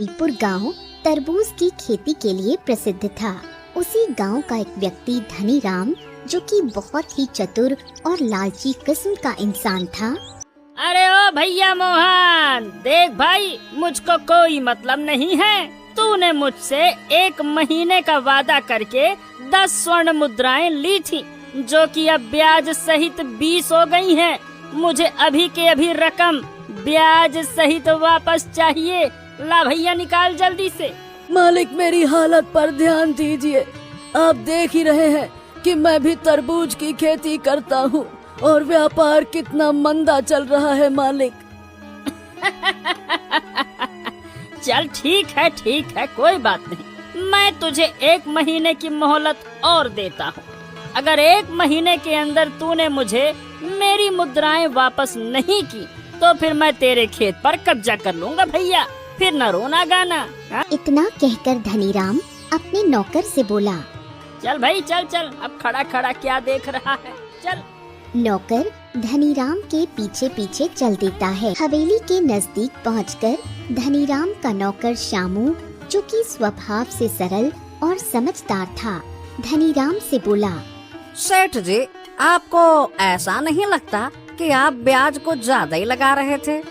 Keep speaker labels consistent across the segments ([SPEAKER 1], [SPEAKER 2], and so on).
[SPEAKER 1] ईपुर गांव तरबूज की खेती के लिए प्रसिद्ध था। उसी गांव का एक व्यक्ति धनी राम, जो कि बहुत ही चतुर और लालची किस्म का इंसान था।
[SPEAKER 2] अरे ओ भैया मोहन, देख भाई, मुझको कोई मतलब नहीं है। तूने मुझसे 1 महीने का वादा करके 10 स्वर्ण मुद्राएं ली थी, जो कि अब ब्याज सहित 20 हो गई हैं। मुझे अभी के अभी रकम ब्याज सहित वापस चाहिए। ला भैया, निकाल जल्दी से।
[SPEAKER 3] मालिक, मेरी हालत पर ध्यान दीजिए। आप देख ही रहे हैं कि मैं भी तरबूज की खेती करता हूँ और व्यापार कितना मंदा चल रहा है मालिक।
[SPEAKER 2] चल ठीक है, कोई बात नहीं। मैं तुझे 1 महीने की मोहलत और देता हूँ। अगर 1 महीने के अंदर तूने मुझे मेरी मुद्राएं वापस नहीं की, तो फिर मैं तेरे खेत पर कब्जा कर लूँगा भैया। फिर न रोना गाना। हा?
[SPEAKER 1] इतना कहकर धनीराम अपने नौकर से बोला।
[SPEAKER 2] चल भाई, चल, अब खड़ा खड़ा क्या देख रहा है, चल।
[SPEAKER 1] नौकर धनीराम के पीछे पीछे चल देता है। हवेली के नजदीक पहुंचकर धनीराम का नौकर शामू, जो कि स्वभाव से सरल और समझदार था, धनीराम से बोला।
[SPEAKER 4] सेठ जी, आपको ऐसा नहीं लगता कि आप ब्याज को ज्यादा ही लगा रहे थे?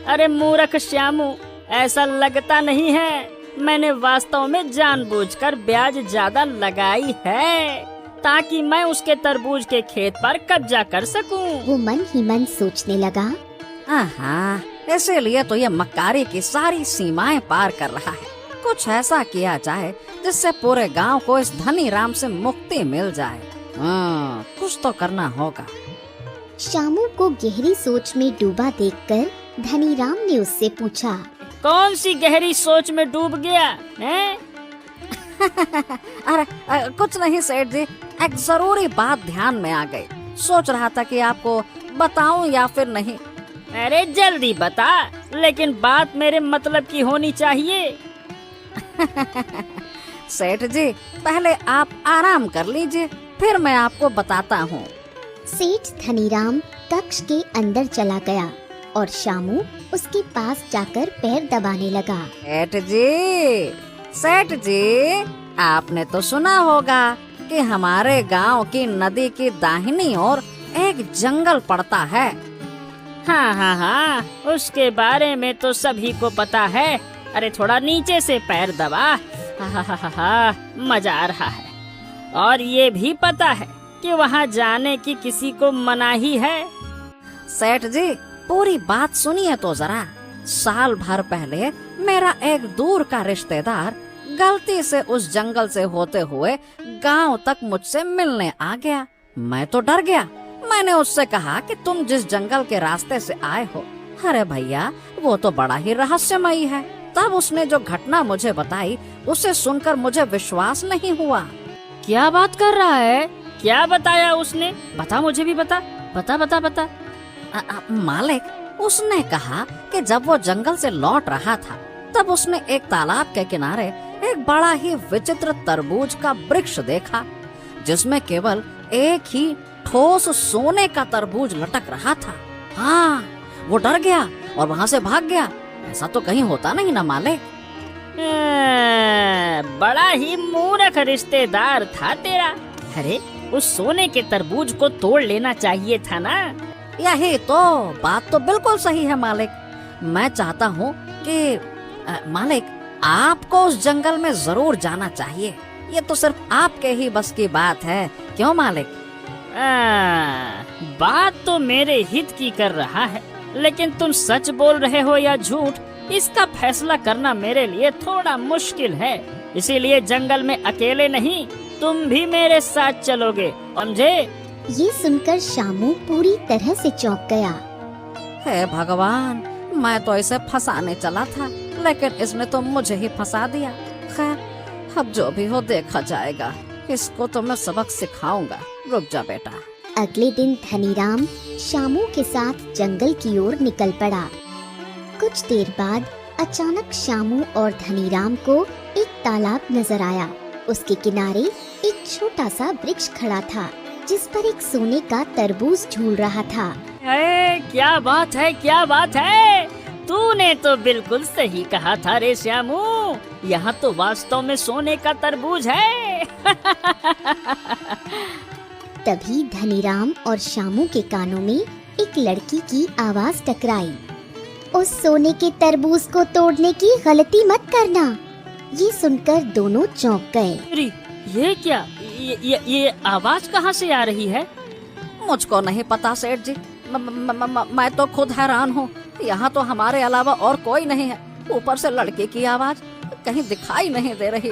[SPEAKER 2] अरे मूर्ख श्यामू, ऐसा लगता नहीं है। मैंने वास्तव में जानबूझकर ब्याज ज्यादा लगाई है, ताकि मैं उसके तरबूज के खेत पर कब्जा कर सकूं।
[SPEAKER 1] वो मन ही मन सोचने लगा।
[SPEAKER 4] हाँ, इसीलिए तो ये मक्कारी की सारी सीमाएं पार कर रहा है। कुछ ऐसा किया जाए जिससे पूरे गांव को इस धनी राम से मुक्ति मिल जाए। कुछ तो करना होगा।
[SPEAKER 1] शामू को गहरी सोच में डूबा देखकर धनीराम ने उससे पूछा।
[SPEAKER 2] कौन सी गहरी सोच में डूब गया है?
[SPEAKER 4] अरे कुछ नहीं सेठ जी, एक जरूरी बात ध्यान में आ गई। सोच रहा था कि आपको बताऊं या फिर नहीं।
[SPEAKER 2] अरे जल्दी बता, लेकिन बात मेरे मतलब की होनी चाहिए।
[SPEAKER 4] सेठ जी, पहले आप आराम कर लीजिए, फिर मैं आपको बताता हूँ।
[SPEAKER 1] सेठ धनीराम कक्ष के अंदर चला गया और शामू उसके पास जाकर पैर दबाने लगा।
[SPEAKER 4] सेठ जी, आपने तो सुना होगा कि हमारे गांव की नदी की दाहिनी ओर एक जंगल पड़ता है।
[SPEAKER 2] हाँ, उसके बारे में तो सभी को पता है। अरे थोड़ा नीचे से पैर दबा। मजा आ रहा है। और ये भी पता है कि वहाँ जाने की किसी को मनाही है।
[SPEAKER 4] सेठ जी, पूरी बात सुनिए तो जरा। साल भर पहले मेरा एक दूर का रिश्तेदार गलती से उस जंगल से होते हुए गांव तक मुझसे मिलने आ गया। मैं तो डर गया। मैंने उससे कहा कि तुम जिस जंगल के रास्ते से आए हो, अरे भैया, वो तो बड़ा ही रहस्यमयी है। तब उसने जो घटना मुझे बताई, उसे सुनकर मुझे विश्वास नहीं हुआ।
[SPEAKER 2] क्या बात कर रहा है? क्या बताया उसने? बता, मुझे भी बता। बता।
[SPEAKER 4] मालिक, उसने कहा कि जब वो जंगल से लौट रहा था, तब उसने एक तालाब के किनारे एक बड़ा ही विचित्र तरबूज का वृक्ष देखा, जिसमें केवल एक ही ठोस सोने का तरबूज लटक रहा था। हाँ, वो डर गया और वहाँ से भाग गया। ऐसा तो कहीं होता नहीं ना मालिक।
[SPEAKER 2] बड़ा ही मूर्ख रिश्तेदार था तेरा। अरे उस सोने के तरबूज को तोड़ लेना चाहिए था ना।
[SPEAKER 4] यही तो बात तो बिल्कुल सही है मालिक। मैं चाहता हूँ कि मालिक, आपको उस जंगल में जरूर जाना चाहिए। ये तो सिर्फ आपके ही बस की बात है, क्यों मालिक?
[SPEAKER 2] बात तो मेरे हित की कर रहा है, लेकिन तुम सच बोल रहे हो या झूठ, इसका फैसला करना मेरे लिए थोड़ा मुश्किल है। इसीलिए जंगल में अकेले नहीं, तुम भी मेरे साथ चलोगे, समझे?
[SPEAKER 1] ये सुनकर शामू पूरी तरह से चौंक गया।
[SPEAKER 4] हे भगवान, मैं तो इसे फंसाने चला था, लेकिन इसने तो मुझे ही फंसा दिया। खैर, अब जो भी हो देखा जाएगा। इसको तो मैं सबक सिखाऊंगा। रुक जा बेटा।
[SPEAKER 1] अगले दिन धनीराम शामू के साथ जंगल की ओर निकल पड़ा। कुछ देर बाद अचानक शामू और धनीराम को एक तालाब नजर आया। उसके किनारे एक छोटा सा वृक्ष खड़ा था, जिस पर एक सोने का तरबूज झूल रहा था।
[SPEAKER 2] क्या बात है, क्या बात है! तूने तो बिल्कुल सही कहा था रे श्यामू, यहाँ तो वास्तव में सोने का तरबूज है।
[SPEAKER 1] तभी धनीराम और श्यामू के कानों में एक लड़की की आवाज टकराई। उस सोने के तरबूज को तोड़ने की गलती मत करना। ये सुनकर दोनों चौंक गए।
[SPEAKER 2] अरे ये क्या, ये आवाज कहाँ से आ रही है?
[SPEAKER 4] मुझको नहीं पता सेठ जी, मैं तो खुद हैरान हूँ। यहाँ तो हमारे अलावा और कोई नहीं है, ऊपर से लड़के की आवाज कहीं दिखाई नहीं दे रही।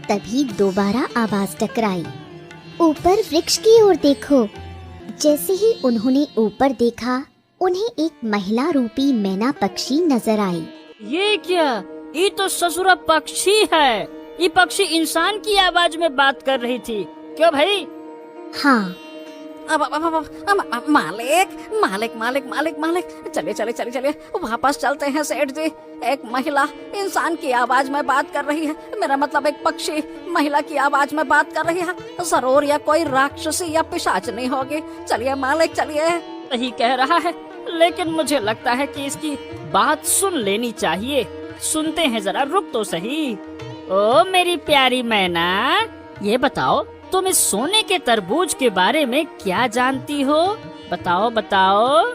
[SPEAKER 1] तभी दोबारा आवाज टकराई। ऊपर वृक्ष की ओर देखो। जैसे ही उन्होंने ऊपर देखा, उन्हें एक महिला रूपी मैना पक्षी नजर आई।
[SPEAKER 2] ये क्या, ये तो ससुरा पक्षी है। ये पक्षी इंसान की आवाज में बात कर रही थी, क्यों भाई?
[SPEAKER 1] हाँ।
[SPEAKER 4] मालिक मालिक मालिक मालिक मालिक, चलिए वापस चलते हैं सेठ जी। एक महिला इंसान की आवाज में बात कर रही है, मेरा मतलब एक पक्षी महिला की आवाज में बात कर रही है। जरूर या कोई राक्षसी या पिशाच नहीं होगी। चलिए मालिक चलिए।
[SPEAKER 2] सही कह रहा है, लेकिन मुझे लगता है कि इसकी बात सुन लेनी चाहिए। सुनते हैं जरा, रुक तो सही। ओ मेरी प्यारी मैना, ये बताओ तुम इस सोने के तरबूज के बारे में क्या जानती हो? बताओ बताओ।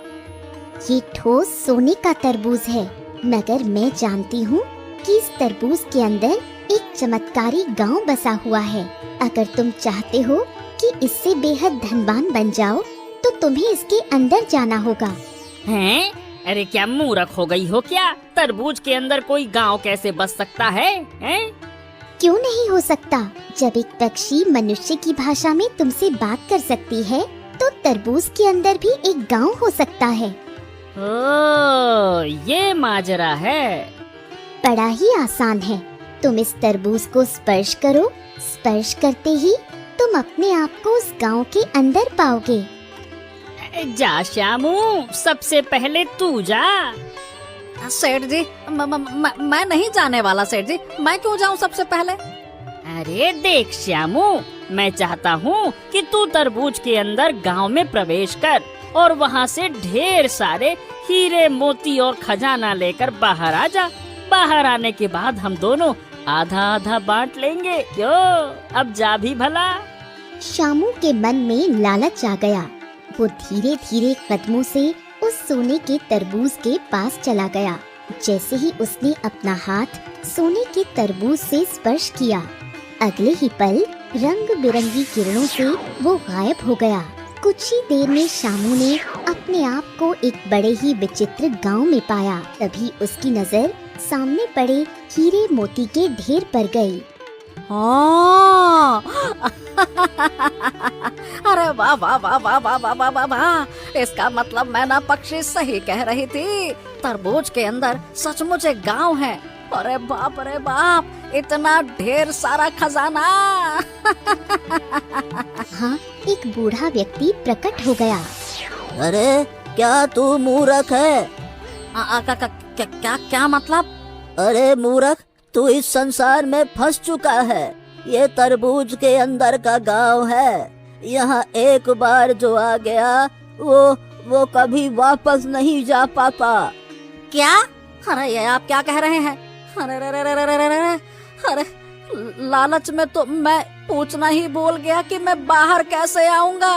[SPEAKER 1] ये ठोस सोने का तरबूज है, मगर मैं जानती हूँ कि इस तरबूज के अंदर एक चमत्कारी गांव बसा हुआ है। अगर तुम चाहते हो कि इससे बेहद धनवान बन जाओ, तो तुम्हें इसके अंदर जाना होगा।
[SPEAKER 2] हैं? अरे क्या मूर्ख हो गई हो क्या? तरबूज के अंदर कोई गांव कैसे बस सकता है? हैं?
[SPEAKER 1] क्यों नहीं हो सकता? जब एक पक्षी मनुष्य की भाषा में तुमसे बात कर सकती है, तो तरबूज के अंदर भी एक गांव हो सकता है।
[SPEAKER 2] ओ, ये माजरा है।
[SPEAKER 1] बड़ा ही आसान है। तुम इस तरबूज को स्पर्श करो। स्पर्श करते ही तुम अपने आप को उस गांव के अंदर पाओगे।
[SPEAKER 2] जा श्यामू, सबसे पहले तू जा।
[SPEAKER 4] सेठ जी, मैं नहीं जाने वाला सेठ जी। मैं क्यों जाऊँ सबसे पहले?
[SPEAKER 2] अरे देख श्यामू, मैं चाहता हूँ कि तू तरबूज के अंदर गांव में प्रवेश कर और वहाँ से ढेर सारे हीरे मोती और खजाना लेकर बाहर आ जा। बाहर आने के बाद हम दोनों आधा आधा बांट लेंगे। क्यों, अब जा भी भला।
[SPEAKER 1] श्यामू के मन में लालच आ गया। वो धीरे धीरे कदमों से उस सोने के तरबूज के पास चला गया। जैसे ही उसने अपना हाथ सोने के तरबूज से स्पर्श किया, अगले ही पल रंग बिरंगी किरणों से वो गायब हो गया। कुछ ही देर में श्यामू ने अपने आप को एक बड़े ही विचित्र गांव में पाया। तभी उसकी नजर सामने पड़े हीरे मोती के ढेर पर गई।
[SPEAKER 4] अरे वाह वाह वाह वाह वाह वाह वाह वाह वाह। इसका मतलब मैना पक्षी सही कह रही थी, तरबूज के अंदर सचमुच एक गांव है। अरे बाप, इतना ढेर सारा खजाना।
[SPEAKER 1] हाँ, एक बूढ़ा व्यक्ति प्रकट हो गया।
[SPEAKER 3] अरे क्या तू मूर्ख है?
[SPEAKER 4] क्या मतलब?
[SPEAKER 3] अरे मूर्ख, तू इस संसार में फंस चुका है। ये तरबूज के अंदर का गांव है। यहाँ एक बार जो आ गया, वो कभी वापस नहीं जा पाता।
[SPEAKER 4] क्या? अरे ये आप क्या कह रहे हैं? अरे लालच में तो मैं पूछना ही भूल गया कि मैं बाहर कैसे आऊंगा।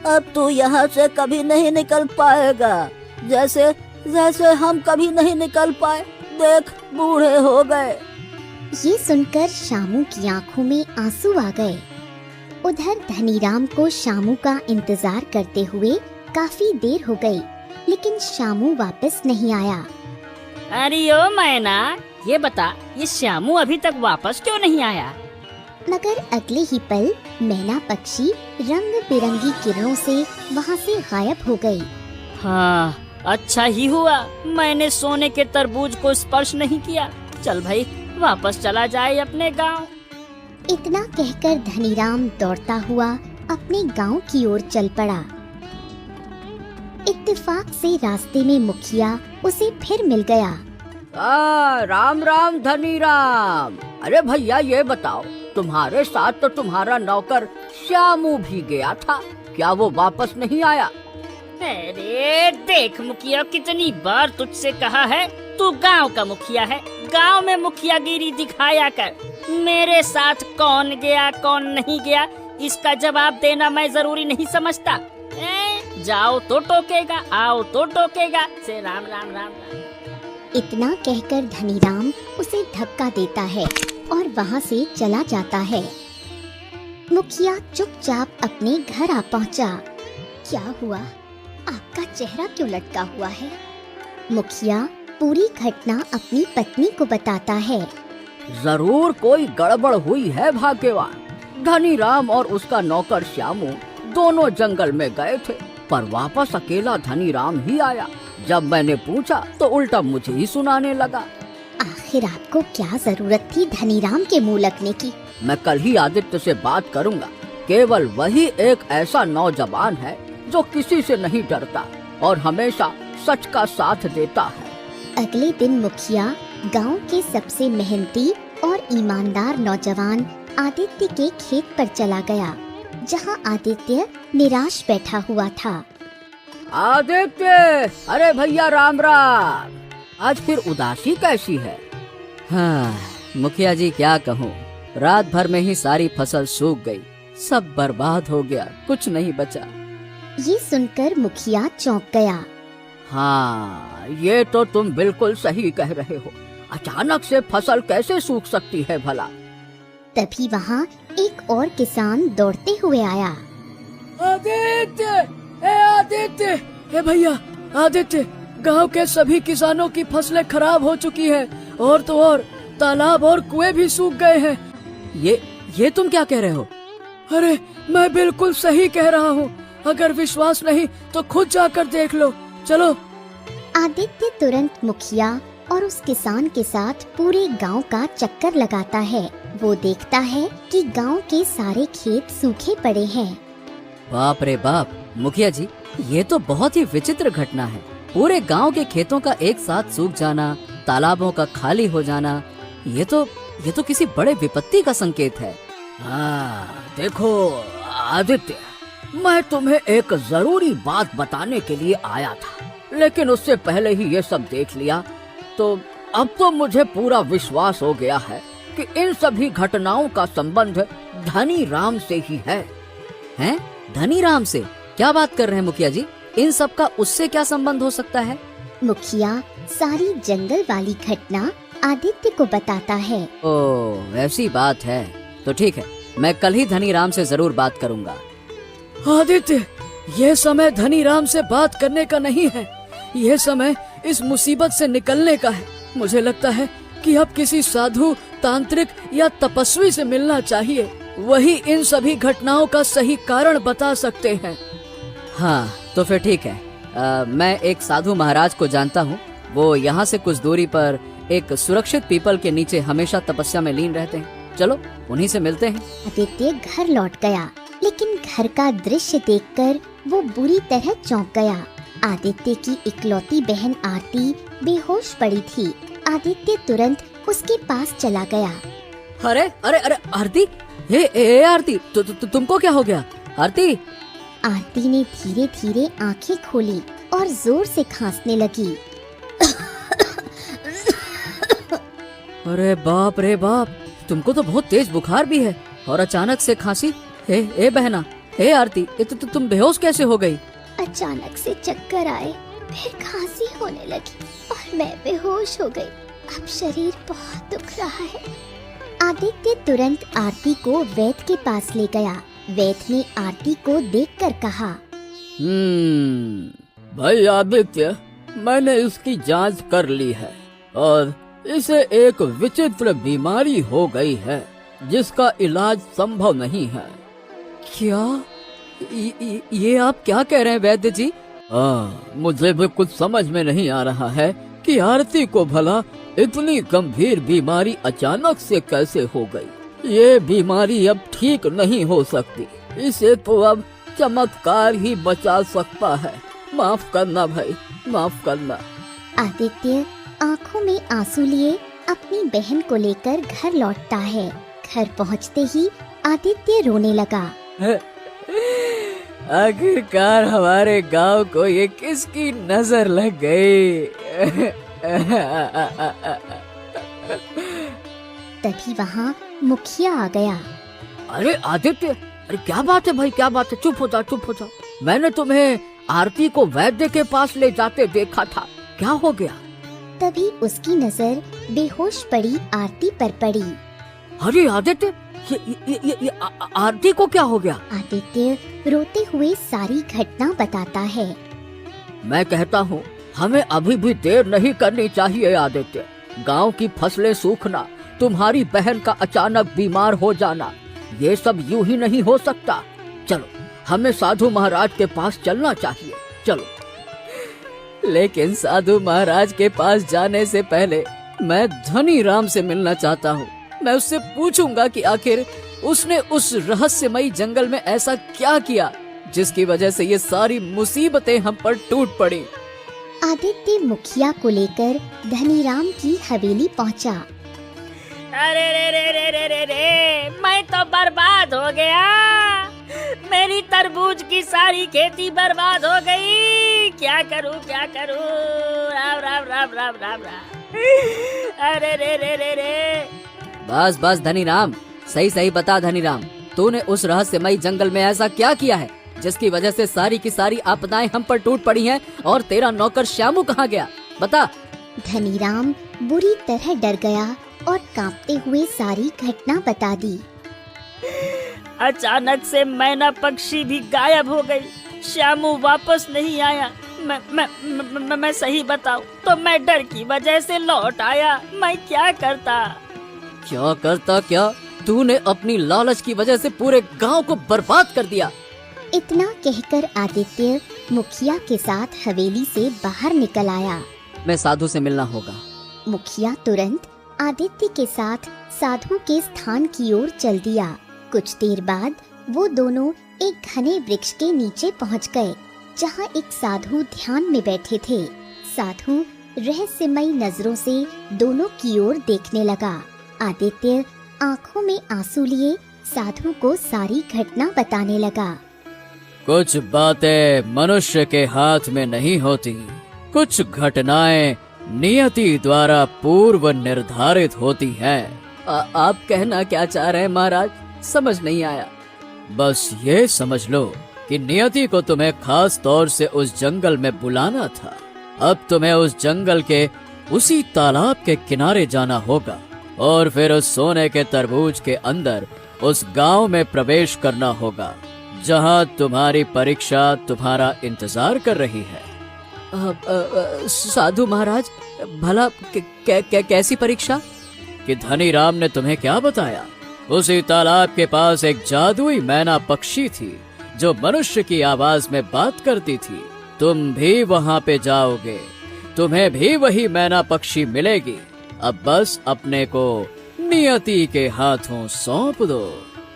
[SPEAKER 3] अब तू यहाँ से कभी नहीं निकल पाएगा, जैसे हम कभी नहीं निकल पाए। देख, बूढ़े हो गए।
[SPEAKER 1] ये सुनकर श्यामू की आंखों में आंसू आ गए। उधर धनीराम को श्यामू का इंतजार करते हुए काफी देर हो गई, लेकिन श्यामू वापस नहीं आया।
[SPEAKER 2] अरे ओ मैना, ये बता, ये श्यामू अभी तक वापस क्यों नहीं आया?
[SPEAKER 1] मगर अगले ही पल मैना पक्षी रंग बिरंगी किरणों से वहाँ से गायब हो गई।
[SPEAKER 2] हाँ, अच्छा ही हुआ मैंने सोने के तरबूज को स्पर्श नहीं किया। चल भाई, वापस चला जाए अपने गांव।
[SPEAKER 1] इतना कहकर धनीराम दौड़ता हुआ अपने गांव की ओर चल पड़ा। इत्तेफाक से रास्ते में मुखिया उसे फिर मिल गया।
[SPEAKER 3] राम राम धनीराम। अरे भैया, ये बताओ, तुम्हारे साथ तो तुम्हारा नौकर श्यामू भी गया था, क्या वो वापस नहीं आया?
[SPEAKER 2] अरे देख मुखिया, कितनी बार तुझसे कहा है तू गांव का मुखिया है, गांव में मुखियागिरी दिखाया कर। मेरे साथ कौन गया कौन नहीं गया इसका जवाब देना मैं जरूरी नहीं समझता। जाओ तो टोकेगा, आओ तो टोकेगा, से राम राम राम राम।
[SPEAKER 1] इतना कहकर धनीराम उसे धक्का देता है और वहाँ से चला जाता है। मुखिया चुपचाप अपने घर आ पहुँचा। क्या हुआ? आपका चेहरा क्यों लटका हुआ है? मुखिया पूरी घटना अपनी पत्नी को बताता है।
[SPEAKER 3] जरूर कोई गड़बड़ हुई है भाग्यवान। धनीराम और उसका नौकर श्यामू दोनों जंगल में गए थे, पर वापस अकेला धनीराम ही आया। जब मैंने पूछा तो उल्टा मुझे ही सुनाने लगा।
[SPEAKER 1] आखिर आपको क्या जरूरत थी धनीराम के मुंह लगने की?
[SPEAKER 3] मैं कल ही आदित्य से बात करूंगा। केवल वही एक ऐसा नौजवान है जो किसी से नहीं डरता और हमेशा सच का साथ देता है।
[SPEAKER 1] अगले दिन मुखिया गांव के सबसे मेहनती और ईमानदार नौजवान आदित्य के खेत पर चला गया, जहां आदित्य निराश बैठा हुआ था।
[SPEAKER 3] आदित्य, अरे भैया राम राम। आज फिर उदासी कैसी है?
[SPEAKER 5] हाँ मुखिया जी, क्या कहूँ, रात भर में ही सारी फसल सूख गई, सब बर्बाद हो गया, कुछ नहीं बचा।
[SPEAKER 1] ये सुनकर मुखिया चौंक गया।
[SPEAKER 3] हाँ, ये तो तुम बिल्कुल सही कह रहे हो। अचानक से फसल कैसे सूख सकती है भला?
[SPEAKER 1] तभी वहाँ एक और किसान दौड़ते हुए आया।
[SPEAKER 6] आदित्य, आदित्य, भैया आदित्य, गांव के सभी किसानों की फसलें खराब हो चुकी हैं और तो और तालाब और कुएं भी सूख गए हैं।
[SPEAKER 5] ये तुम क्या कह रहे हो?
[SPEAKER 6] अरे मैं बिल्कुल सही कह रहा हूँ। अगर विश्वास नहीं तो खुद जाकर देख लो, चलो।
[SPEAKER 1] आदित्य तुरंत मुखिया और उस किसान के साथ पूरे गांव का चक्कर लगाता है। वो देखता है कि गांव के सारे खेत सूखे पड़े हैं।
[SPEAKER 5] बाप रे बाप, मुखिया जी, ये तो बहुत ही विचित्र घटना है। पूरे गांव के खेतों का एक साथ सूख जाना, तालाबों का खाली हो जाना, ये तो किसी बड़े विपत्ति का संकेत है।
[SPEAKER 3] हाँ, देखो आदित्य, मैं तुम्हें एक जरूरी बात बताने के लिए आया था, लेकिन उससे पहले ही ये सब देख लिया, तो अब तो मुझे पूरा विश्वास हो गया है कि इन सभी घटनाओं का संबंध धनीराम से ही है।
[SPEAKER 5] हैं? धनीराम से? क्या बात कर रहे हैं मुखिया जी? इन सब का उससे क्या संबंध हो सकता है?
[SPEAKER 1] मुखिया सारी जंगल वाली घटना आदित्य को बताता है।
[SPEAKER 5] ओह, ऐसी बात है, तो ठीक है, मैं कल ही धनीराम से जरूर बात करूंगा।
[SPEAKER 6] आदित्य, ये समय धनीराम से बात करने का नहीं है, ये समय इस मुसीबत से निकलने का है। मुझे लगता है कि अब किसी साधु, तांत्रिक या तपस्वी से मिलना चाहिए। वही इन सभी घटनाओं का सही कारण बता सकते हैं।
[SPEAKER 5] हाँ, तो फिर ठीक है। मैं एक साधु महाराज को जानता हूँ। वो यहाँ से कुछ दूरी पर एक सुरक्षित पीपल के नीचे हमेशा तपस्या में लीन रहते हैं। चलो उन्हीं से मिलते हैं।
[SPEAKER 1] आदित्य घर लौट गया, लेकिन घर का दृश्य देखकर वो बुरी तरह चौंक गया। आदित्य की इकलौती बहन आरती बेहोश पड़ी थी। आदित्य तुरंत उसके पास चला गया।
[SPEAKER 5] अरे अरे अरे आरती, हे आरती, तुमको क्या हो गया? आरती!
[SPEAKER 1] आरती ने धीरे धीरे आंखें खोली और जोर से खांसने लगी।
[SPEAKER 5] अरे बाप रे बाप, तुमको तो बहुत तेज बुखार भी है और अचानक से खांसी। हे बहना, हे आरती, तुम बेहोश कैसे हो गई?
[SPEAKER 1] अचानक से चक्कर आए, फिर खांसी होने लगी और मैं बेहोश हो गई। अब शरीर बहुत दुख रहा है। आदित्य तुरंत आरती को वैद्य के पास ले गया। वैद्य ने आरती को देखकर कहा,
[SPEAKER 3] भाई आदित्य, मैंने इसकी जांच कर ली है और इसे एक विचित्र बीमारी हो गई है जिसका इलाज संभव नहीं है।
[SPEAKER 5] क्या? ये आप क्या कह रहे हैं वैद्य जी?
[SPEAKER 3] मुझे भी कुछ समझ में नहीं आ रहा है कि आरती को भला इतनी गंभीर बीमारी अचानक से कैसे हो गई। ये बीमारी अब ठीक नहीं हो सकती। इसे तो अब चमत्कार ही बचा सकता है। माफ करना भाई, माफ करना।
[SPEAKER 1] आदित्य आंखों में आंसू लिए अपनी बहन को लेकर घर लौटता है। घर पहुंचते ही आदित्य रोने लगा।
[SPEAKER 5] आखिरकार हमारे गांव को ये किसकी नजर लग गई?
[SPEAKER 1] तभी वहाँ मुखिया आ गया।
[SPEAKER 6] अरे आदित्य, अरे क्या बात है भाई, क्या बात है? चुप हो जाओ, चुप हो जाओ। मैंने तुम्हें आरती को वैद्य के पास ले जाते देखा था, क्या हो गया?
[SPEAKER 1] तभी उसकी नजर बेहोश पड़ी आरती पर पड़ी।
[SPEAKER 6] अरे आदित्य, ये आरती को क्या हो गया?
[SPEAKER 1] आदित्य रोते हुए सारी घटना बताता है।
[SPEAKER 6] मैं कहता हूँ हमें अभी भी देर नहीं करनी चाहिए आदित्य। गांव की फसलें सूखना, तुम्हारी बहन का अचानक बीमार हो जाना, ये सब यूं ही नहीं हो सकता। चलो, हमें साधु महाराज के पास चलना चाहिए, चलो।
[SPEAKER 5] लेकिन साधु महाराज के पास जाने से पहले मैं धनी राम से मिलना चाहता हूँ। मैं उससे पूछूंगा कि आखिर उसने उस रहस्यमयी जंगल में ऐसा क्या किया जिसकी वजह से ये सारी मुसीबतें हम पर टूट पड़ी।
[SPEAKER 1] आदित्य मुखिया को लेकर धनीराम की हवेली पहुंचा।
[SPEAKER 2] अरे रे रे रे रे रे रे, मैं तो बर्बाद हो गया। मेरी तरबूज की सारी खेती बर्बाद हो गई। क्या करूं, क्या करूं? राम राम राम राम राम राम। अरे रे रे रे रे।
[SPEAKER 5] बस बस धनीराम, सही सही बता धनीराम, तूने उस रहस्यमयी जंगल में ऐसा क्या किया है जिसकी वजह से सारी की सारी आपदाएं हम पर टूट पड़ी हैं? और तेरा नौकर श्यामू कहाँ गया, बता।
[SPEAKER 1] धनीराम बुरी तरह डर गया और कांपते हुए सारी घटना बता दी।
[SPEAKER 2] अचानक से मैना पक्षी भी गायब हो गई। श्यामू वापस नहीं आया। मैं सही बताऊं तो मैं डर की वजह से लौट आया। मैं क्या करता?
[SPEAKER 5] क्या करता क्या? तूने अपनी लालच की वजह से पूरे गांव को बर्बाद कर दिया।
[SPEAKER 1] इतना कहकर आदित्य मुखिया के साथ हवेली से बाहर निकल आया।
[SPEAKER 5] मैं साधु से मिलना होगा।
[SPEAKER 1] मुखिया तुरंत आदित्य के साथ साधु के स्थान की ओर चल दिया। कुछ देर बाद वो दोनों एक घने वृक्ष के नीचे पहुंच गए, जहां एक साधु ध्यान में बैठे थे। साधु रहस्यमयी नजरों से दोनों की ओर देखने लगा। आदित्य आंखों में आंसू लिए साधु को सारी घटना बताने लगा।
[SPEAKER 5] कुछ बातें मनुष्य के हाथ में नहीं होती, कुछ घटनाएं नियति द्वारा पूर्व निर्धारित होती हैं। आप कहना क्या चाह रहे हैं महाराज? समझ नहीं आया। बस ये समझ लो कि नियति को तुम्हें खास तौर से उस जंगल में बुलाना था। अब तुम्हें उस जंगल के उसी तालाब के किनारे जाना होगा और फिर उस सोने के तरबूज के अंदर उस गांव में प्रवेश करना होगा जहां तुम्हारी परीक्षा तुम्हारा इंतजार कर रही है। साधु महाराज, भला कैसी परीक्षा? कि धनीराम ने तुम्हें क्या बताया? उसी तालाब के पास एक जादुई मैना पक्षी थी जो मनुष्य की आवाज में बात करती थी। तुम भी वहां पे जाओगे, तुम्हें भी वही मैना पक्षी मिलेगी। अब बस अपने को नियति के हाथों सौंप दो।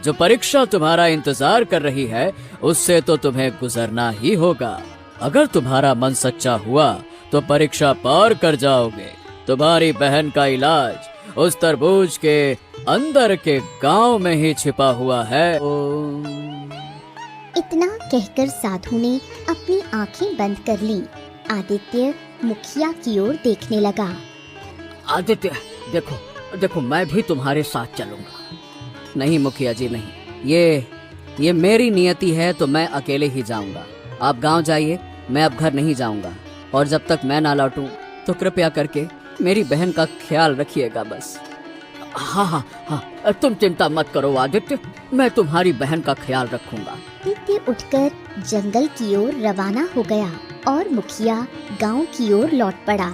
[SPEAKER 5] जो परीक्षा तुम्हारा इंतजार कर रही है उससे तो तुम्हें गुजरना ही होगा। अगर तुम्हारा मन सच्चा हुआ तो परीक्षा पार कर जाओगे। तुम्हारी बहन का इलाज उस तरबूज के अंदर के गांव में ही छिपा हुआ है।
[SPEAKER 1] इतना कहकर साधु ने अपनी आंखें बंद कर ली। आदित्य मुखिया की ओर देखने लगा।
[SPEAKER 6] आदित्य, देखो देखो, मैं भी तुम्हारे साथ चलूंगा।
[SPEAKER 5] नहीं मुखिया जी नहीं, ये मेरी नियति है तो मैं अकेले ही जाऊंगा। आप गांव जाइए, मैं अब घर नहीं जाऊंगा। और जब तक मैं ना लौटूं तो कृपया करके मेरी बहन का ख्याल रखिएगा बस।
[SPEAKER 6] हाँ हाँ हाँ, तुम चिंता मत करो आदित्य, मैं तुम्हारी बहन का ख्याल रखूंगा।
[SPEAKER 1] आदित्य उठकर जंगल की ओर रवाना हो गया और मुखिया गांव की ओर लौट पड़ा।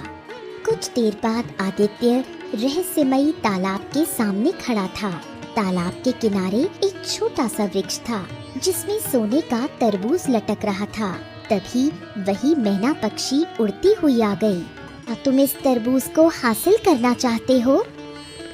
[SPEAKER 1] कुछ देर बाद आदित्य रहस्यमयी तालाब के सामने खड़ा था। तालाब के किनारे एक छोटा सा वृक्ष था जिसमें सोने का तरबूज लटक रहा था। तभी वही मैना पक्षी उड़ती हुई आ गई। क्या तुम इस तरबूज को हासिल करना चाहते हो?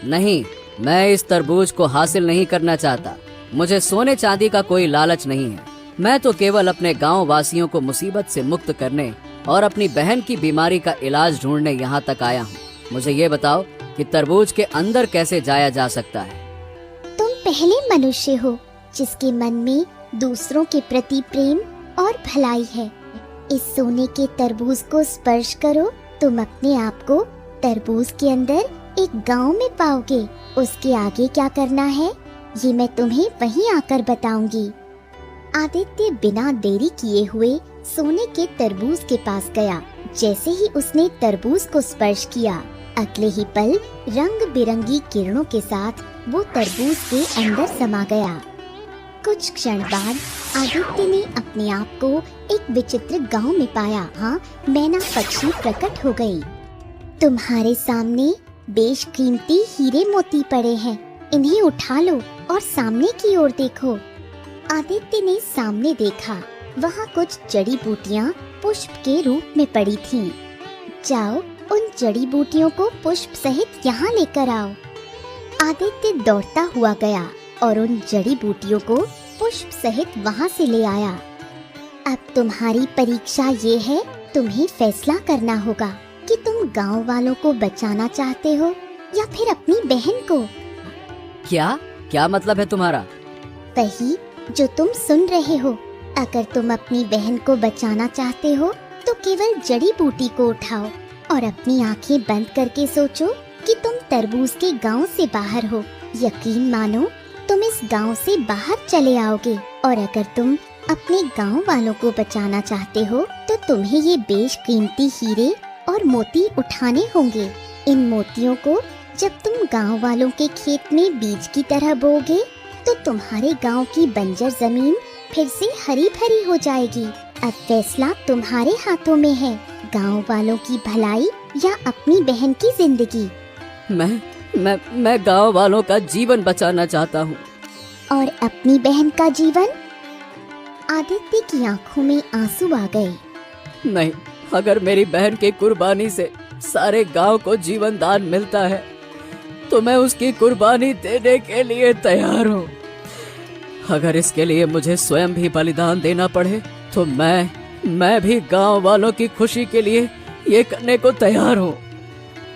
[SPEAKER 5] नहीं, मैं इस तरबूज को हासिल नहीं करना चाहता। मुझे सोने चांदी का कोई लालच नहीं है। मैं तो केवल अपने गांव वासियों को मुसीबत से मुक्त करने और अपनी बहन की बीमारी का इलाज ढूंढने यहाँ तक आया हूँ। मुझे ये बताओ कि तरबूज के अंदर कैसे जाया जा सकता है?
[SPEAKER 1] तुम पहले मनुष्य हो जिसके मन में दूसरों के प्रति प्रेम और भलाई है। इस सोने के तरबूज को स्पर्श करो, तुम अपने आप को तरबूज के अंदर एक गांव में पाओगे। उसके आगे क्या करना है ये मैं तुम्हें वहीं आकर बताऊंगी। आदित्य बिना देरी किए हुए सोने के तरबूज के पास गया। जैसे ही उसने तरबूज को स्पर्श किया, अगले ही पल रंग बिरंगी किरणों के साथ वो तरबूज के अंदर समा गया। कुछ क्षण बाद आदित्य ने अपने आप को एक विचित्र गांव में पाया। हाँ, मैना पक्षी प्रकट हो गई। तुम्हारे सामने बेशकीमती हीरे मोती पड़े हैं, इन्हें उठा लो और सामने की ओर देखो। आदित्य ने सामने देखा, वहाँ कुछ जड़ी बूटियाँ पुष्प के रूप में पड़ी थीं। जाओ, उन जड़ी बूटियों को पुष्प सहित यहाँ लेकर आओ। आदित्य दौड़ता हुआ गया और उन जड़ी बूटियों को पुष्प सहित वहाँ से ले आया। अब तुम्हारी परीक्षा ये है, तुम्हें फैसला करना होगा कि तुम गांव वालों को बचाना चाहते हो या फिर अपनी बहन को।
[SPEAKER 5] क्या क्या मतलब है तुम्हारा?
[SPEAKER 1] वही जो तुम सुन रहे हो। अगर तुम अपनी बहन को बचाना चाहते हो तो केवल जड़ी बूटी को उठाओ और अपनी आंखें बंद करके सोचो कि तुम तरबूज के गांव से बाहर हो। यकीन मानो, तुम इस गांव से बाहर चले आओगे। और अगर तुम अपने गांव वालों को बचाना चाहते हो तो तुम्हें ये बेशकीमती हीरे और मोती उठाने होंगे। इन मोतियों को जब तुम गांव वालों के खेत में बीज की तरह बोओगे तो तुम्हारे गांव की बंजर जमीन फिर से हरी भरी हो जाएगी। अब फैसला तुम्हारे हाथों में है, गांव वालों की भलाई या अपनी बहन की जिंदगी।
[SPEAKER 5] मैं गांव वालों का जीवन बचाना चाहता हूँ।
[SPEAKER 1] और अपनी बहन का जीवन? आदित्य की आंखों में आंसू आ गए।
[SPEAKER 5] नहीं, अगर मेरी बहन की कुर्बानी से सारे गांव को जीवन दान मिलता है तो मैं उसकी कुर्बानी देने के लिए तैयार हूँ। अगर इसके लिए मुझे स्वयं भी बलिदान देना पड़े तो मैं भी गांव वालों की खुशी के लिए ये करने को तैयार हूँ।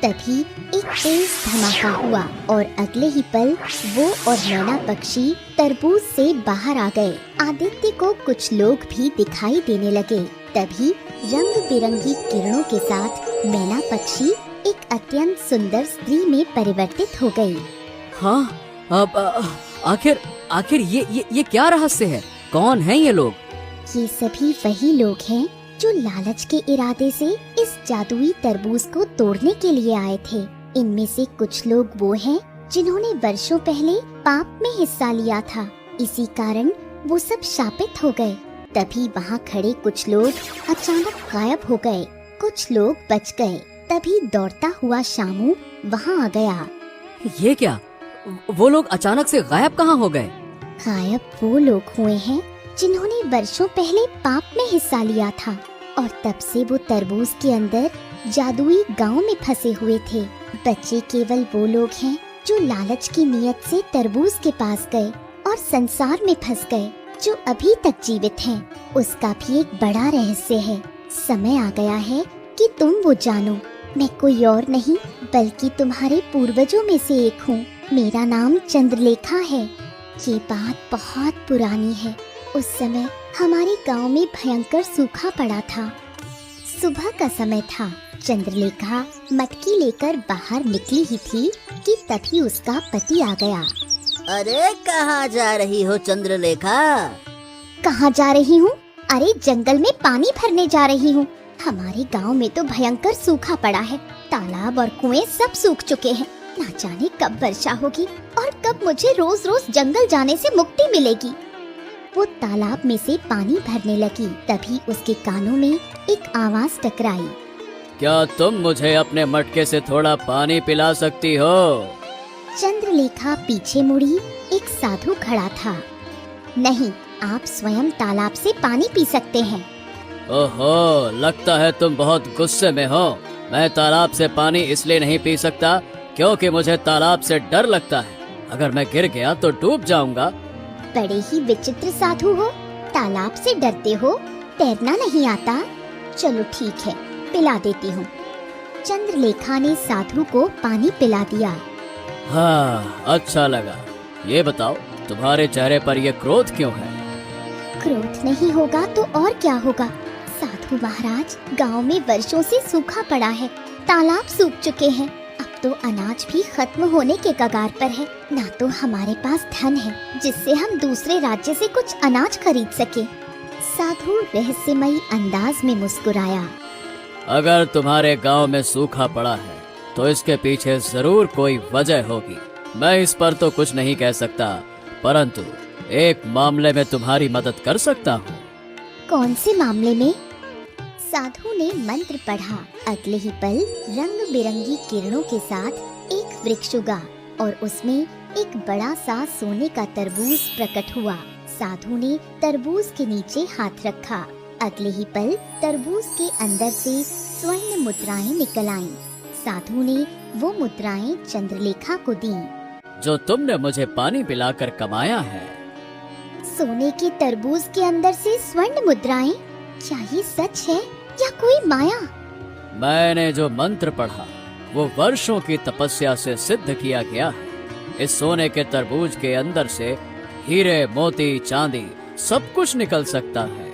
[SPEAKER 1] तभी एक तेज धमाका हुआ और अगले ही पल वो और मैना पक्षी तरबूज से बाहर आ गए। आदित्य को कुछ लोग भी दिखाई देने लगे। तभी रंग बिरंगी किरणों के साथ मैना पक्षी एक अत्यंत सुंदर स्त्री में परिवर्तित हो गई।
[SPEAKER 5] हाँ, अब आखिर ये क्या रहस्य है? कौन है ये लोग?
[SPEAKER 1] ये सभी वही लोग हैं जो लालच के इरादे से इस जादुई तरबूज को तोड़ने के लिए आए थे। इनमें से कुछ लोग वो हैं जिन्होंने वर्षों पहले पाप में हिस्सा लिया था। इसी कारण वो सब शापित हो गए। तभी वहाँ खड़े कुछ लोग अचानक गायब हो गए, कुछ लोग बच गए। तभी दौड़ता हुआ शामू वहाँ आ गया।
[SPEAKER 5] ये क्या? वो लोग अचानक से गायब कहाँ हो गए?
[SPEAKER 1] गायब वो लोग हुए हैं जिन्होंने वर्षों पहले पाप में हिस्सा लिया था और तब से वो तरबूज के अंदर जादुई गांव में फंसे हुए थे। बच्चे केवल वो लोग हैं जो लालच की नीयत से तरबूज के पास गए और संसार में फंस गए। जो अभी तक जीवित हैं, उसका भी एक बड़ा रहस्य है। समय आ गया है कि तुम वो जानो। मैं कोई और नहीं बल्कि तुम्हारे पूर्वजों में से एक हूँ। मेरा नाम चंद्रलेखा है। ये बात बहुत पुरानी है। उस समय हमारे गांव में भयंकर सूखा पड़ा था। सुबह का समय था। चंद्रलेखा मटकी लेकर बाहर निकली ही थी कि तभी उसका पति आ गया।
[SPEAKER 3] अरे कहाँ जा रही हो चंद्रलेखा?
[SPEAKER 1] कहाँ जा रही हूँ? अरे जंगल में पानी भरने जा रही हूँ। हमारे गांव में तो भयंकर सूखा पड़ा है। तालाब और कुएं सब सूख चुके हैं। ना जाने कब वर्षा होगी और कब मुझे रोज रोज जंगल जाने से मुक्ति मिलेगी। वो तालाब में से पानी भरने लगी। तभी उसके कानों में एक आवाज टकराई।
[SPEAKER 5] क्या तुम मुझे अपने मटके से थोड़ा पानी पिला सकती हो?
[SPEAKER 1] चंद्रलेखा पीछे मुड़ी। एक साधु खड़ा था। नहीं, आप स्वयं तालाब से पानी पी सकते हैं।
[SPEAKER 5] ओहो, लगता है तुम बहुत गुस्से में हो। मैं तालाब से पानी इसलिए नहीं पी सकता क्योंकि मुझे तालाब से डर लगता है। अगर मैं गिर गया तो डूब जाऊंगा।
[SPEAKER 1] बड़े ही विचित्र साधु हो। तालाब से डरते हो, तैरना नहीं आता? चलो ठीक है, पिला देती हूँ। चंद्रलेखा ने साधु को पानी पिला दिया।
[SPEAKER 5] हाँ, अच्छा लगा। ये बताओ, तुम्हारे चेहरे पर ये क्रोध क्यों है?
[SPEAKER 1] क्रोध नहीं होगा तो और क्या होगा। साधु महाराज, गांव में वर्षों से सूखा पड़ा है, तालाब सूख चुके हैं। अब तो अनाज भी खत्म होने के कगार पर है। ना तो हमारे पास धन है जिससे हम दूसरे राज्य से कुछ अनाज खरीद सके। साधु रहस्यमयी अंदाज में मुस्कुराया।
[SPEAKER 5] अगर तुम्हारे गांव में सूखा पड़ा है तो इसके पीछे जरूर कोई वजह होगी। मैं इस पर तो कुछ नहीं कह सकता, परंतु एक मामले में तुम्हारी मदद कर सकता हूँ।
[SPEAKER 1] कौन से मामले में? साधु ने मंत्र पढ़ा। अगले ही पल रंग बिरंगी किरणों के साथ एक वृक्ष उगा और उसमें एक बड़ा सा सोने का तरबूज प्रकट हुआ। साधु ने तरबूज के नीचे हाथ रखा। अगले ही पल तरबूज के अंदर से स्वर्ण मुद्राएं निकल आईं। साधु ने वो मुद्राएं चंद्रलेखा को दीं।
[SPEAKER 5] जो तुमने मुझे पानी पिलाकर कमाया है।
[SPEAKER 1] सोने के तरबूज के अंदर से स्वर्ण मुद्राएं? क्या ये सच है या कोई माया?
[SPEAKER 5] मैंने जो मंत्र पढ़ा वो वर्षों की तपस्या से सिद्ध किया गया है। इस सोने के तरबूज के अंदर से हीरे, मोती, चांदी सब कुछ निकल सकता है।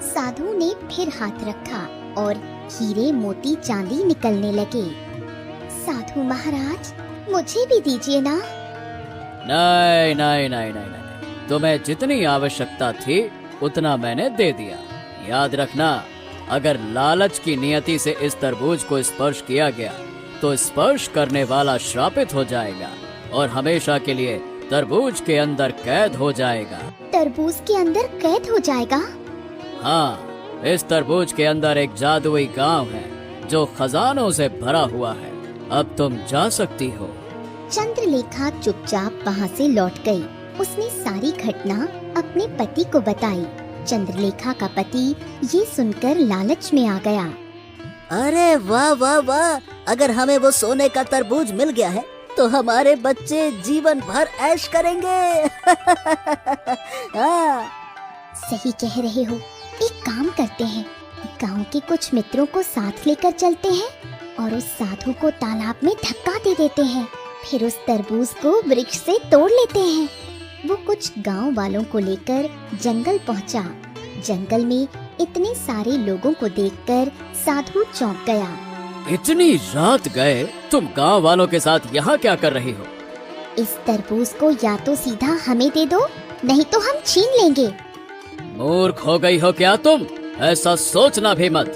[SPEAKER 1] साधु ने फिर हाथ रखा और हीरे, मोती, चांदी निकलने लगे। साधु महाराज, मुझे भी दीजिए ना।
[SPEAKER 5] नहीं नहीं नहीं नहीं नहीं, तुम्हें जितनी आवश्यकता थी उतना मैंने दे दिया। याद रखना, अगर लालच की नियति से इस तरबूज को स्पर्श किया गया तो स्पर्श करने वाला श्रापित हो जाएगा और हमेशा के लिए तरबूज के अंदर कैद हो जाएगा।
[SPEAKER 1] तरबूज के अंदर कैद हो जाएगा?
[SPEAKER 5] हाँ, इस तरबूज के अंदर एक जादुई गांव है जो खजानों से भरा हुआ है। अब तुम जा सकती हो।
[SPEAKER 1] चंद्रलेखा चुपचाप वहाँ से लौट गई। उसने सारी घटना अपने पति को बताई। चंद्रलेखा का पति ये सुनकर लालच में आ गया।
[SPEAKER 3] अरे वाह वाह वाह, अगर हमें वो सोने का तरबूज मिल गया है तो हमारे बच्चे जीवन भर ऐश करेंगे। हाँ।
[SPEAKER 1] सही कह रहे हो। एक काम करते हैं, गांव के कुछ मित्रों को साथ लेकर चलते हैं और उस साधु को तालाब में धक्का दे देते हैं। फिर उस तरबूज को वृक्ष से तोड़ लेते हैं। वो कुछ गांव वालों को लेकर जंगल पहुंचा। जंगल में इतने सारे लोगों को देखकर साधु चौंक गया।
[SPEAKER 5] इतनी रात गए, तुम गांव वालों के साथ यहाँ क्या कर रही हो?
[SPEAKER 1] इस तरबूज को या तो सीधा हमें दे दो, नहीं तो हम छीन लेंगे।
[SPEAKER 5] मूर्ख हो गई हो क्या तुम? ऐसा सोचना भी मत।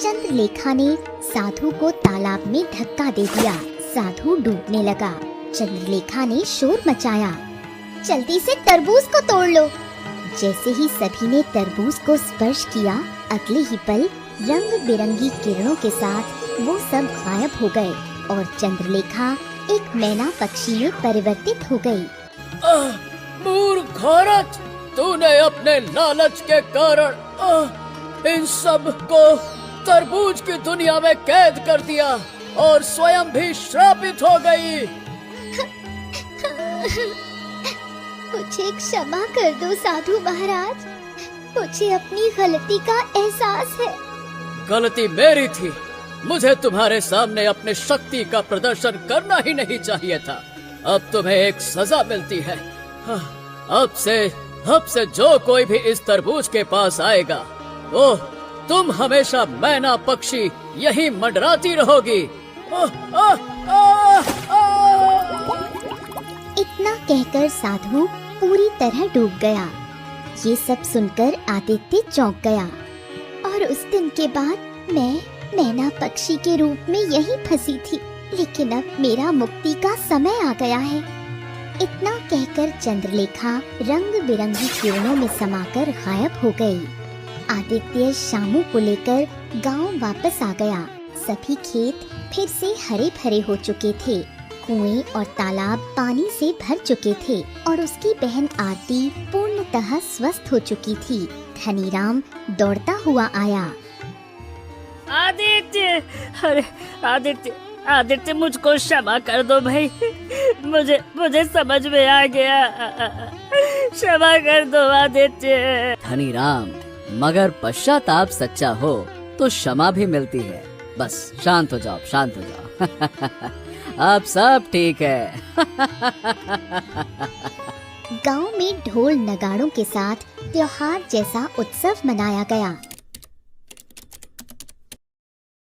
[SPEAKER 1] चंद्रलेखा ने साधु को तालाब में धक्का दे दिया। साधु डूबने लगा। चंद्रलेखा ने शोर मचाया, जल्दी से तरबूज को तोड़ लो। जैसे ही सभी ने तरबूज को स्पर्श किया, अगले ही पल रंग बिरंगी किरणों के साथ वो सब गायब हो गए और चंद्रलेखा एक मैना पक्षी में परिवर्तित हो गई।
[SPEAKER 5] मूर्ख औरत, तूने अपने लालच के कारण इन सब को तरबूज की दुनिया में कैद कर दिया और स्वयं भी श्रापित हो गई।
[SPEAKER 1] मुझे क्षमा कर दो साधु महाराज, मुझे अपनी गलती का एहसास है।
[SPEAKER 5] गलती मेरी थी। मुझे तुम्हारे सामने अपने शक्ति का प्रदर्शन करना ही नहीं चाहिए था। अब तुम्हें एक सजा मिलती है। अब से जो कोई भी इस तरबूज के पास आएगा, वो तुम हमेशा मैना पक्षी यही मंडराती रहोगी।
[SPEAKER 1] इतना कहकर साधु पूरी तरह डूब गया। ये सब सुनकर आदित्य चौंक गया और उस दिन के बाद मैं मैना पक्षी के रूप में यहीं फंसी थी, लेकिन अब मेरा मुक्ति का समय आ गया है। इतना कहकर चंद्रलेखा रंग बिरंगी किरणों में समाकर गायब हो गई। आदित्य शामू को लेकर गांव वापस आ गया। सभी खेत फिर से हरे भरे हो चुके थे। कुएं और तालाब पानी से भर चुके थे और उसकी बहन आरती पूर्णतः स्वस्थ हो चुकी थी। धनीराम दौड़ता हुआ आया।
[SPEAKER 2] आदित्य, अरे आदित्य मुझको क्षमा कर दो भाई। मुझे समझ में आ गया। क्षमा कर दो आदित्य।
[SPEAKER 5] धनीराम, मगर पश्चाताप सच्चा हो तो क्षमा भी मिलती है। बस शांत हो जाओ, शांत हो जाओ। अब सब ठीक है।
[SPEAKER 1] गांव में ढोल नगाड़ों के साथ त्योहार जैसा उत्सव मनाया गया।